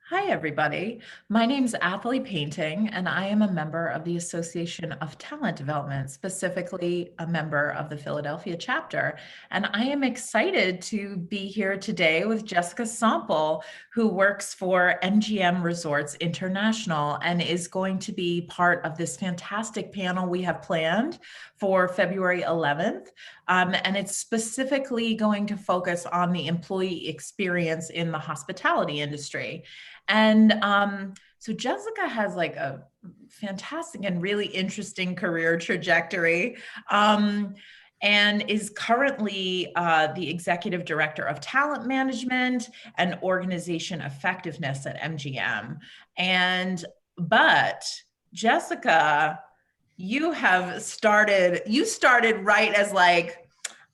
Hi, everybody. My name's Athalie Painting, and I am a member of the Association of Talent Development, specifically a member of the Philadelphia chapter. And I am excited to be here today with Jessica Somple, who works for MGM Resorts International and is going to be part of this fantastic panel we have planned for February 11th. And it's specifically going to focus on the employee experience in the hospitality industry. And so Jessica has like a fantastic and really interesting career trajectory. And is currently the executive director of talent management and organization effectiveness at MGM. But Jessica, you started right as like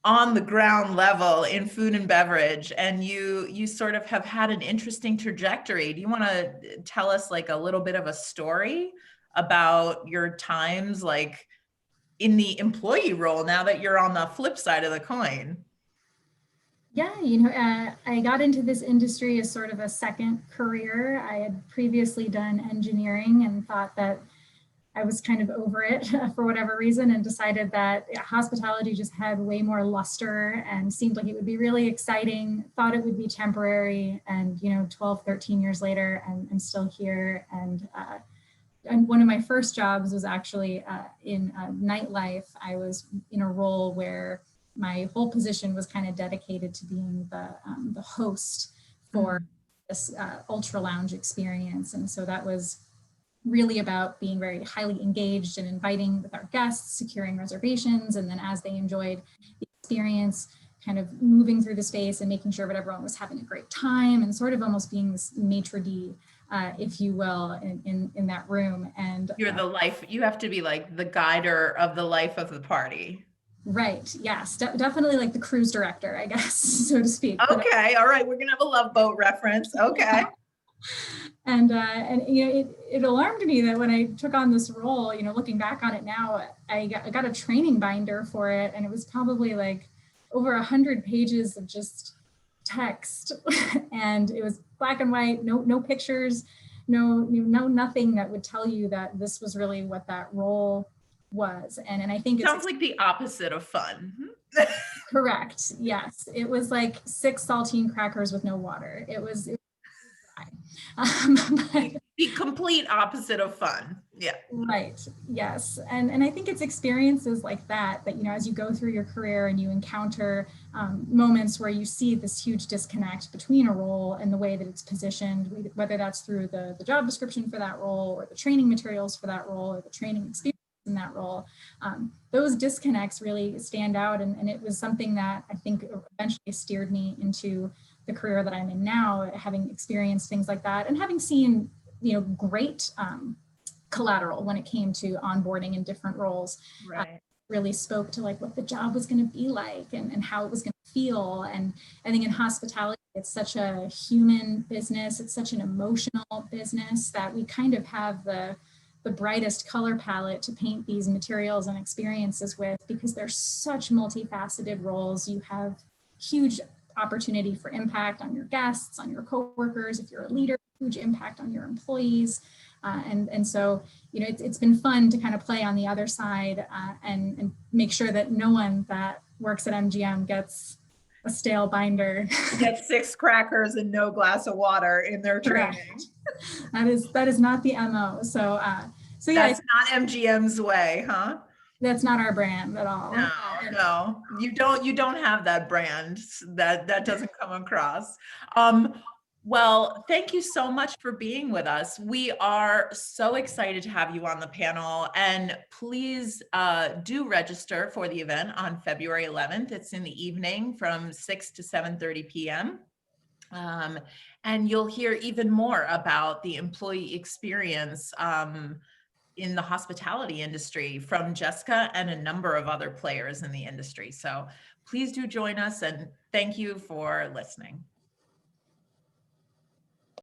on the ground level in food and beverage, and you sort of have had an interesting trajectory. Do you want to tell us like a little bit of a story about your times like in the employee role now that you're on the flip side of the coin? Yeah, I got into this industry as sort of a second career. I had previously done engineering and thought that I was kind of over it for whatever reason, and decided that hospitality just had way more luster and seemed like it would be really exciting. Thought it would be temporary, and 12, 13 years later, I'm still here. And one of my first jobs was actually in nightlife. I was in a role where my whole position was kind of dedicated to being the host for this ultra lounge experience. And so that was really about being very highly engaged and inviting with our guests, securing reservations, and then as they enjoyed the experience, kind of moving through the space and making sure that everyone was having a great time, and sort of almost being this maitre d', if you will, in that room. And You're the life, you have to be like the guider of the life of the party. right, yes, definitely like the cruise director, I guess, so to speak. But Okay, all right, we're gonna have a Love Boat reference. Okay. and it alarmed me that when I took on this role, looking back on it now, I got a training binder for it, and it was probably like over 100 pages of just text, and it was black and white, no pictures, no nothing that would tell you that this was really what that role was. And I think it's Sounds like the opposite of fun. correct. Yes, it was like 6 saltine crackers with no water. It was dry. But The complete opposite of fun. Yeah. right. Yes. And I think it's experiences like that, as you go through your career and you encounter moments where you see this huge disconnect between a role and the way that it's positioned, whether that's through the job description for that role, or the training materials for that role, or the training experience in that role. Those disconnects really stand out. And it was something that I think eventually steered me into the career that I'm in now, having experienced things like that and having seen, great collateral when it came to onboarding in different roles. Right. Really spoke to like what the job was going to be like, and how it was going to feel. And I think in hospitality, it's such a human business. It's such an emotional business that we kind of have the brightest color palette to paint these materials and experiences with, because they're such multifaceted roles. You have huge opportunity for impact on your guests, on your coworkers. If you're a leader, huge impact on your employees. And so, it's been fun to kind of play on the other side, and make sure that no one that works at MGM gets a stale binder. Get 6 crackers and no glass of water in their training. That is not the MO. So yeah, That's not MGM's way, huh? that's not our brand at all. No. You don't have that brand. That doesn't come across. Well, thank you so much for being with us. We are so excited to have you on the panel, and please do register for the event on February 11th. It's in the evening from 6 to 7:30 p.m. And you'll hear even more about the employee experience in the hospitality industry from Jessica and a number of other players in the industry. So please do join us, and thank you for listening.